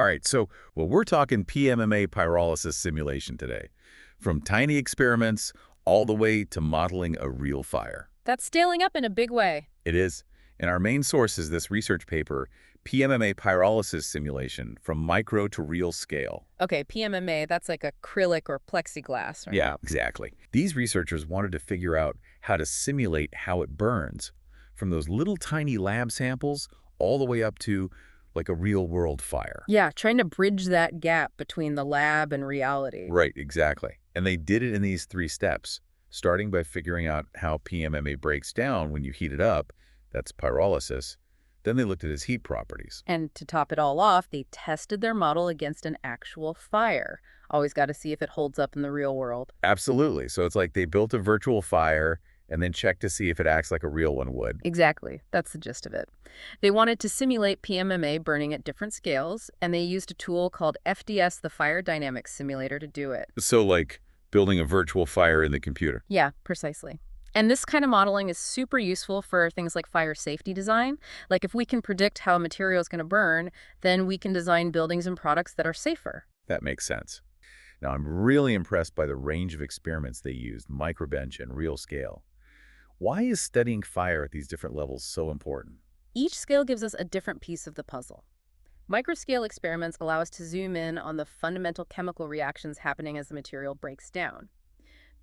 All right, so we're talking PMMA pyrolysis simulation today. From tiny experiments all the way to modeling a real fire. That's scaling up in a big way. It is. And our main source is this research paper, PMMA pyrolysis simulation from micro to real scale. Okay, PMMA, that's like acrylic or plexiglass, right? Yeah, exactly. These researchers wanted to figure out how to simulate how it burns, from those little tiny lab samples all the way up to like a real-world fire. Yeah, trying to bridge that gap between the lab and reality. Right, exactly. And they did it in these 3 steps, starting by figuring out how PMMA breaks down when you heat it up. That's pyrolysis. Then they looked at its heat properties. And to top it all off, they tested their model against an actual fire. Always got to see if it holds up in the real world. Absolutely. So it's like they built a virtual fire and then checked to see if it acts like a real one would. Exactly. That's the gist of it. They wanted to simulate PMMA burning at different scales, and they used a tool called FDS, the Fire Dynamics Simulator, to do it. So like building a virtual fire in the computer. Yeah, precisely. And this kind of modeling is super useful for things like fire safety design. Like if we can predict how a material is going to burn, then we can design buildings and products that are safer. That makes sense. Now, I'm really impressed by the range of experiments they used, microbench and real scale. Why is studying fire at these different levels so important? Each scale gives us a different piece of the puzzle. Microscale experiments allow us to zoom in on the fundamental chemical reactions happening as the material breaks down.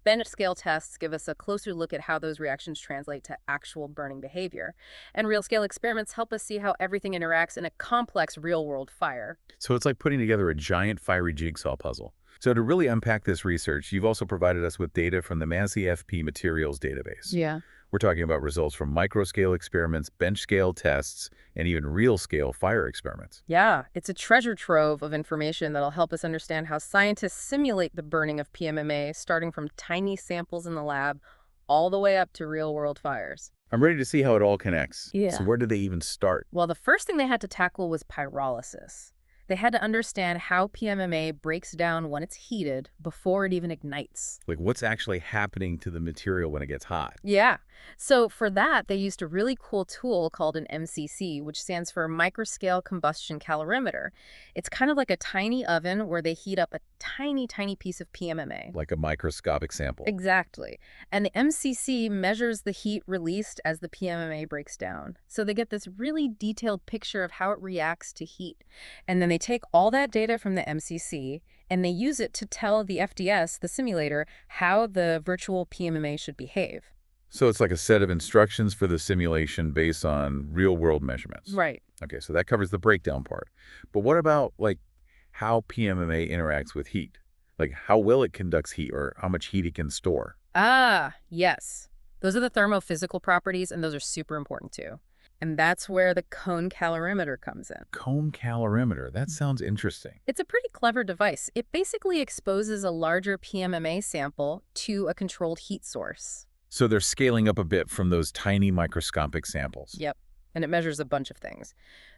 Bench scale tests give us a closer look at how those reactions translate to actual burning behavior. And real scale experiments help us see how everything interacts in a complex real-world fire. So it's like putting together a giant fiery jigsaw puzzle. So to really unpack this research, you've also provided us with data from the MASI-FP materials database. Yeah. We're talking about results from microscale experiments, bench-scale tests, and even real-scale fire experiments. Yeah, it's a treasure trove of information that'll help us understand how scientists simulate the burning of PMMA, starting from tiny samples in the lab all the way up to real-world fires. I'm ready to see how it all connects. Yeah. So where did they even start? Well, the first thing they had to tackle was pyrolysis. They had to understand how PMMA breaks down when it's heated before it even ignites. Like what's actually happening to the material when it gets hot? Yeah. So for that, they used a really cool tool called an MCC, which stands for Microscale Combustion Calorimeter. It's kind of like a tiny oven where they heat up a tiny, tiny piece of PMMA. Like a microscopic sample. Exactly. And the MCC measures the heat released as the PMMA breaks down. So they get this really detailed picture of how it reacts to heat. And then they take all that data from the MCC and they use it to tell the FDS, the simulator, how the virtual PMMA should behave. So it's like a set of instructions for the simulation based on real-world measurements. Right. Okay, so that covers the breakdown part. But what about, like, how PMMA interacts with heat? Like, how well it conducts heat or how much heat it can store? Ah, yes. Those are the thermophysical properties, and those are super important too. And that's where the cone calorimeter comes in. Cone calorimeter. That sounds interesting. It's a pretty clever device. It basically exposes a larger PMMA sample to a controlled heat source. So they're scaling up a bit from those tiny microscopic samples. Yep. And it measures a bunch of things.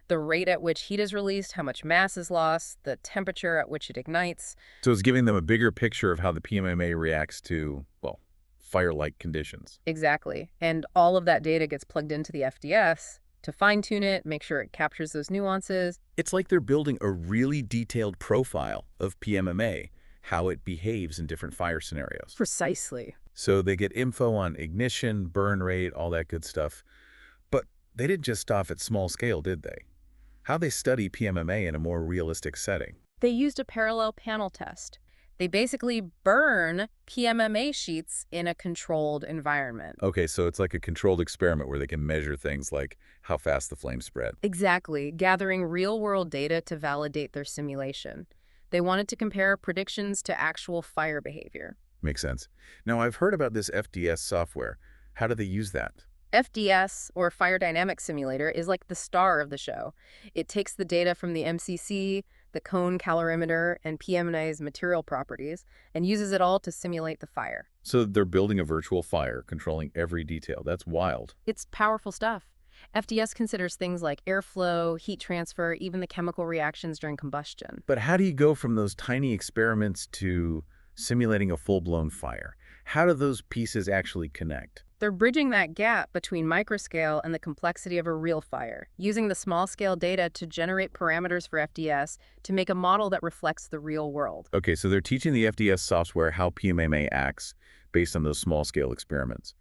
The rate at which heat is released, how much mass is lost, the temperature at which it ignites. So it's giving them a bigger picture of how the PMMA reacts to, well, fire-like conditions. Exactly. And all of that data gets plugged into the FDS to fine-tune it, make sure it captures those nuances. It's like they're building a really detailed profile of PMMA, how it behaves in different fire scenarios. Precisely. So they get info on ignition, burn rate, all that good stuff. But they didn't just stop at small scale, did they? How they study PMMA in a more realistic setting? They used a parallel panel test. They basically burn PMMA sheets in a controlled environment. Okay, so it's like a controlled experiment where they can measure things like how fast the flames spread. Exactly, gathering real-world data to validate their simulation. They wanted to compare predictions to actual fire behavior. Makes sense. Now, I've heard about this FDS software. How do they use that? FDS, or Fire Dynamics Simulator, is like the star of the show. It takes the data from the MCC, the cone calorimeter, and PMMA's material properties, and uses it all to simulate the fire. So they're building a virtual fire, controlling every detail. That's wild. It's powerful stuff. FDS considers things like airflow, heat transfer, even the chemical reactions during combustion. But how do you go from those tiny experiments to simulating a full-blown fire? How do those pieces actually connect? They're bridging that gap between microscale and the complexity of a real fire, using the small-scale data to generate parameters for FDS to make a model that reflects the real world. Okay, so they're teaching the FDS software how PMMA acts based on those small-scale experiments.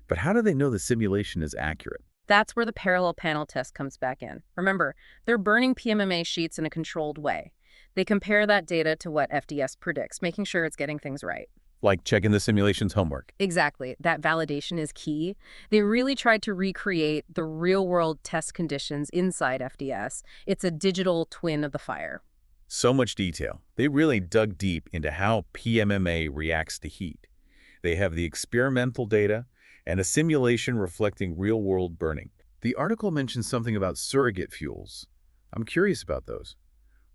But how do they know the simulation is accurate? That's where the parallel panel test comes back in. Remember, they're burning PMMA sheets in a controlled way. They compare that data to what FDS predicts, making sure it's getting things right. Like checking the simulation's homework. Exactly. That validation is key. They really tried to recreate the real-world test conditions inside FDS. It's a digital twin of the fire. So much detail. They really dug deep into how PMMA reacts to heat. They have the experimental data and a simulation reflecting real-world burning. The article mentions something about surrogate fuels. I'm curious about those.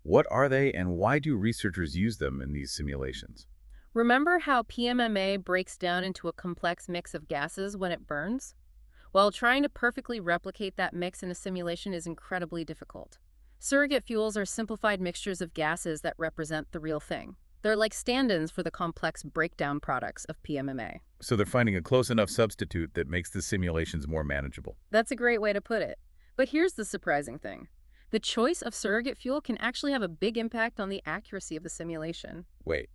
What are they and why do researchers use them in these simulations? Remember how PMMA breaks down into a complex mix of gases when it burns? Well, trying to perfectly replicate that mix in a simulation is incredibly difficult. Surrogate fuels are simplified mixtures of gases that represent the real thing. They're like stand-ins for the complex breakdown products of PMMA. So they're finding a close enough substitute that makes the simulations more manageable. That's a great way to put it. But here's the surprising thing. The choice of surrogate fuel can actually have a big impact on the accuracy of the simulation. Wait,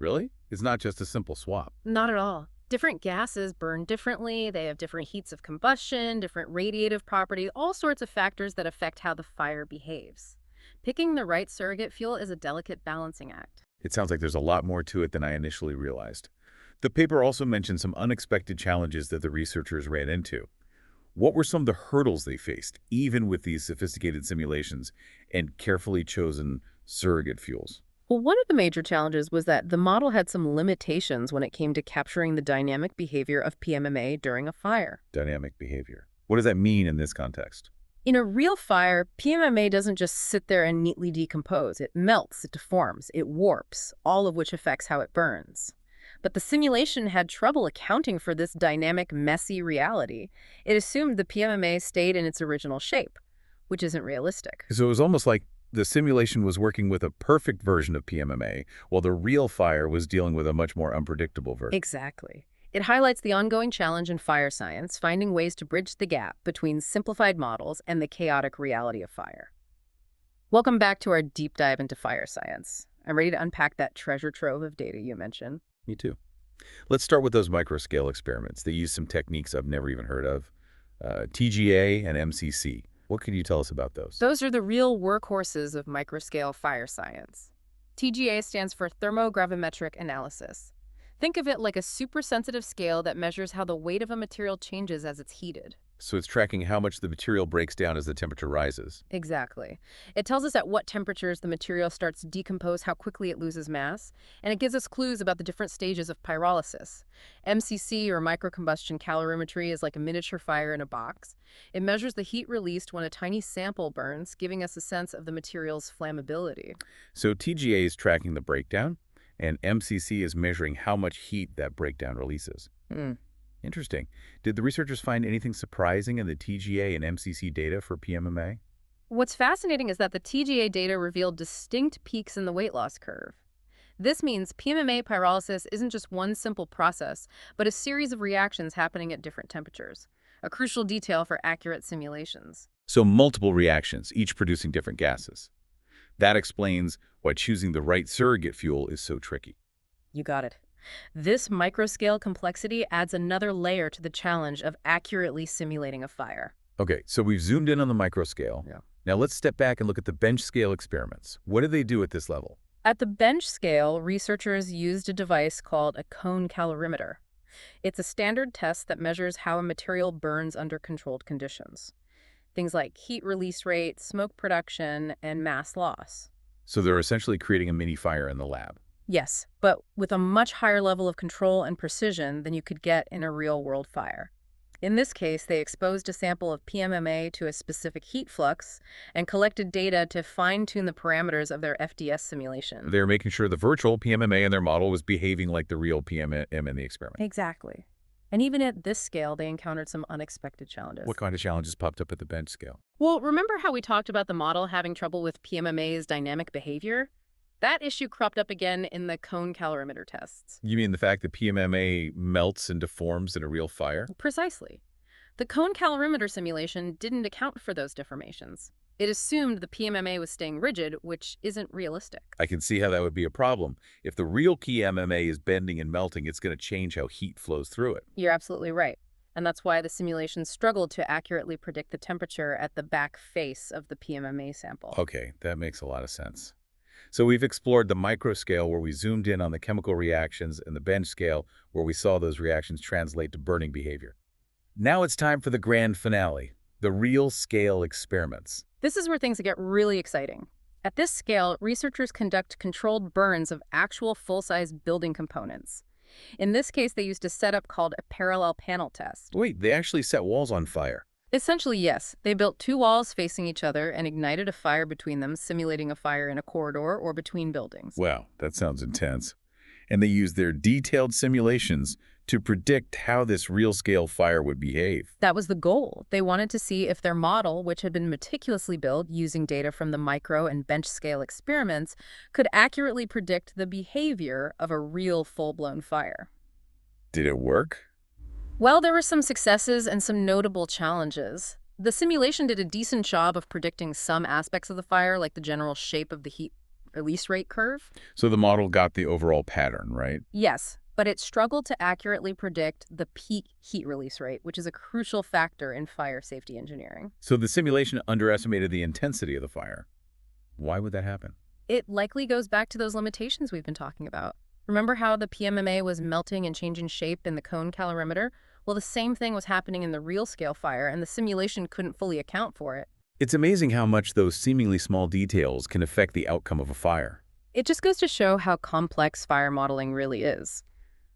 really? It's not just a simple swap. Not at all. Different gases burn differently, they have different heats of combustion, different radiative properties, all sorts of factors that affect how the fire behaves. Picking the right surrogate fuel is a delicate balancing act. It sounds like there's a lot more to it than I initially realized. The paper also mentioned some unexpected challenges that the researchers ran into. What were some of the hurdles they faced, even with these sophisticated simulations and carefully chosen surrogate fuels? Well, one of the major challenges was that the model had some limitations when it came to capturing the dynamic behavior of PMMA during a fire. Dynamic behavior. What does that mean in this context? In a real fire, PMMA doesn't just sit there and neatly decompose. It melts, it deforms, it warps, all of which affects how it burns. But the simulation had trouble accounting for this dynamic, messy reality. It assumed the PMMA stayed in its original shape, which isn't realistic. So it was almost like the simulation was working with a perfect version of PMMA, while the real fire was dealing with a much more unpredictable version. Exactly. It highlights the ongoing challenge in fire science, finding ways to bridge the gap between simplified models and the chaotic reality of fire. Welcome back to our deep dive into fire science. I'm ready to unpack that treasure trove of data you mentioned. Me too. Let's start with those microscale experiments. They use some techniques I've never even heard of. TGA and MCC. What can you tell us about those? Those are the real workhorses of microscale fire science. TGA stands for thermogravimetric analysis. Think of it like a super-sensitive scale that measures how the weight of a material changes as it's heated. So it's tracking how much the material breaks down as the temperature rises. Exactly. It tells us at what temperatures the material starts to decompose, how quickly it loses mass, and it gives us clues about the different stages of pyrolysis. MCC, or microcombustion calorimetry, is like a miniature fire in a box. It measures the heat released when a tiny sample burns, giving us a sense of the material's flammability. So TGA is tracking the breakdown, and MCC is measuring how much heat that breakdown releases. Interesting. Did the researchers find anything surprising in the TGA and MCC data for PMMA? What's fascinating is that the TGA data revealed distinct peaks in the weight loss curve. This means PMMA pyrolysis isn't just one simple process, but a series of reactions happening at different temperatures, a crucial detail for accurate simulations. So multiple reactions, each producing different gases. That explains why choosing the right surrogate fuel is so tricky. You got it. This microscale complexity adds another layer to the challenge of accurately simulating a fire. Okay, so we've zoomed in on the microscale. Yeah. Now let's step back and look at the bench scale experiments. What do they do at this level? At the bench scale, researchers used a device called a cone calorimeter. It's a standard test that measures how a material burns under controlled conditions. Things like heat release rate, smoke production, and mass loss. So they're essentially creating a mini fire in the lab. Yes, but with a much higher level of control and precision than you could get in a real-world fire. In this case, they exposed a sample of PMMA to a specific heat flux and collected data to fine-tune the parameters of their FDS simulation. They're making sure the virtual PMMA in their model was behaving like the real PMM in the experiment. Exactly. And even at this scale, they encountered some unexpected challenges. What kind of challenges popped up at the bench scale? Well, remember how we talked about the model having trouble with PMMA's dynamic behavior? That issue cropped up again in the cone calorimeter tests. You mean the fact that PMMA melts and deforms in a real fire? Precisely. The cone calorimeter simulation didn't account for those deformations. It assumed the PMMA was staying rigid, which isn't realistic. I can see how that would be a problem. If the real PMMA is bending and melting, it's going to change how heat flows through it. You're absolutely right. And that's why the simulation struggled to accurately predict the temperature at the back face of the PMMA sample. Okay, that makes a lot of sense. So we've explored the micro scale where we zoomed in on the chemical reactions and the bench scale where we saw those reactions translate to burning behavior. Now it's time for the grand finale, the real scale experiments. This is where things get really exciting. At this scale, researchers conduct controlled burns of actual full-size building components. In this case, they used a setup called a parallel panel test. Wait, they actually set walls on fire. Essentially, yes. They built two walls facing each other and ignited a fire between them, simulating a fire in a corridor or between buildings. Wow, that sounds intense. And they used their detailed simulations to predict how this real-scale fire would behave. That was the goal. They wanted to see if their model, which had been meticulously built using data from the micro and bench scale experiments, could accurately predict the behavior of a real full-blown fire. Did it work? Well, there were some successes and some notable challenges. The simulation did a decent job of predicting some aspects of the fire, like the general shape of the heat release rate curve. So the model got the overall pattern, right? Yes, but it struggled to accurately predict the peak heat release rate, which is a crucial factor in fire safety engineering. So the simulation underestimated the intensity of the fire. Why would that happen? It likely goes back to those limitations we've been talking about. Remember how the PMMA was melting and changing shape in the cone calorimeter? Well, the same thing was happening in the real scale fire, and the simulation couldn't fully account for it. It's amazing how much those seemingly small details can affect the outcome of a fire. It just goes to show how complex fire modeling really is.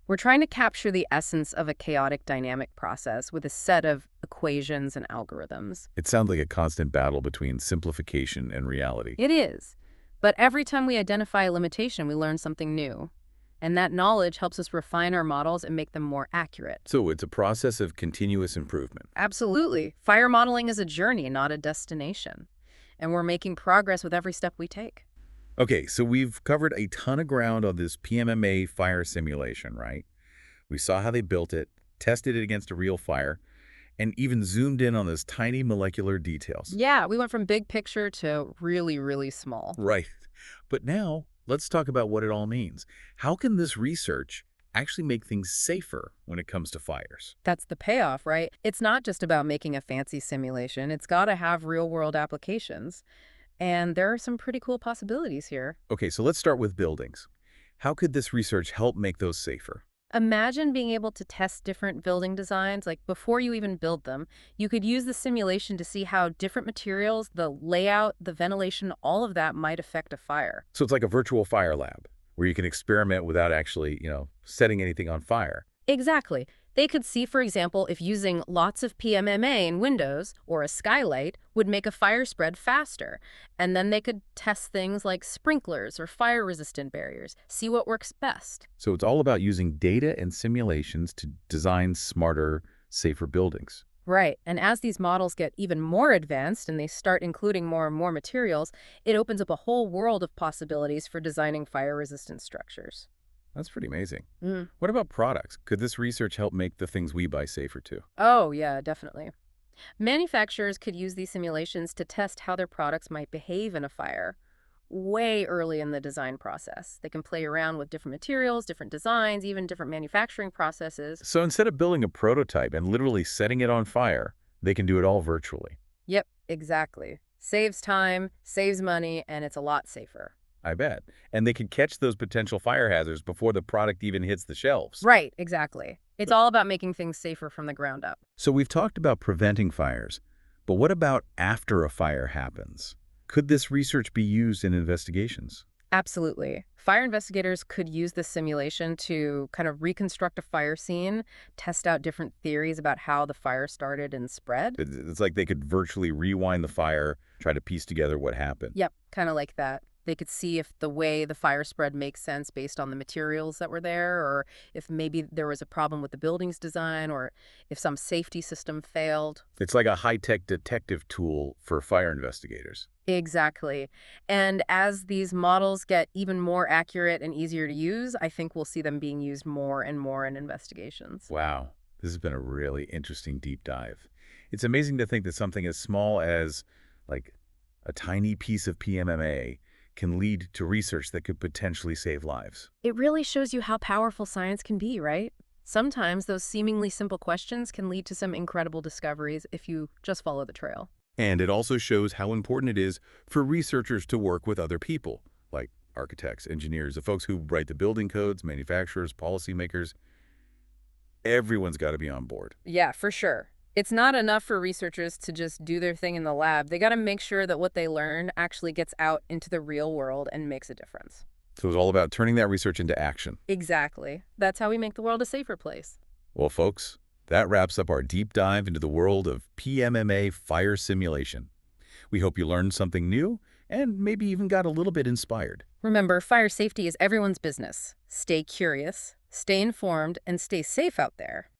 We're trying to capture the essence of a chaotic dynamic process with a set of equations and algorithms. It sounds like a constant battle between simplification and reality. It is. But every time we identify a limitation, we learn something new. And that knowledge helps us refine our models and make them more accurate. So it's a process of continuous improvement. Absolutely. Fire modeling is a journey, not a destination. And we're making progress with every step we take. Okay, so we've covered a ton of ground on this PMMA fire simulation, right? We saw how they built it, tested it against a real fire, and even zoomed in on those tiny molecular details. Yeah, we went from big picture to really, really small. Right. But now, let's talk about what it all means. How can this research actually make things safer when it comes to fires? That's the payoff, right? It's not just about making a fancy simulation. It's got to have real-world applications. And there are some pretty cool possibilities here. Okay, so let's start with buildings. How could this research help make those safer? Imagine being able to test different building designs, like before you even build them. You could use the simulation to see how different materials, the layout, the ventilation, all of that might affect a fire. So it's like a virtual fire lab where you can experiment without actually, setting anything on fire. Exactly. They could see, for example, if using lots of PMMA in windows or a skylight would make a fire spread faster. And then they could test things like sprinklers or fire-resistant barriers, see what works best. So it's all about using data and simulations to design smarter, safer buildings. Right. And as these models get even more advanced and they start including more and more materials, it opens up a whole world of possibilities for designing fire-resistant structures. That's pretty amazing. What about products? Could this research help make the things we buy safer too? Oh, yeah, definitely. Manufacturers could use these simulations to test how their products might behave in a fire way early in the design process. They can play around with different materials, different designs, even different manufacturing processes. So instead of building a prototype and literally setting it on fire, they can do it all virtually. Yep, exactly. Saves time, saves money, and it's a lot safer. I bet. And they can catch those potential fire hazards before the product even hits the shelves. Right, exactly. It's all about making things safer from the ground up. So we've talked about preventing fires, but what about after a fire happens? Could this research be used in investigations? Absolutely. Fire investigators could use this simulation to kind of reconstruct a fire scene, test out different theories about how the fire started and spread. It's like they could virtually rewind the fire, try to piece together what happened. Yep, kind of like that. They could see if the way the fire spread makes sense based on the materials that were there, or if maybe there was a problem with the building's design, or if some safety system failed. It's like a high-tech detective tool for fire investigators. Exactly. And as these models get even more accurate and easier to use, I think we'll see them being used more and more in investigations. Wow, this has been a really interesting deep dive. It's amazing to think that something as small as, like, a tiny piece of PMMA can lead to research that could potentially save lives. It really shows you how powerful science can be, right? Sometimes those seemingly simple questions can lead to some incredible discoveries if you just follow the trail. And it also shows how important it is for researchers to work with other people, like architects, engineers, the folks who write the building codes, manufacturers, policymakers. Everyone's got to be on board. Yeah, for sure. It's not enough for researchers to just do their thing in the lab. They got to make sure that what they learn actually gets out into the real world and makes a difference. So it's all about turning that research into action. Exactly. That's how we make the world a safer place. Well, folks, that wraps up our deep dive into the world of PMMA fire simulation. We hope you learned something new and maybe even got a little bit inspired. Remember, fire safety is everyone's business. Stay curious, stay informed, and stay safe out there.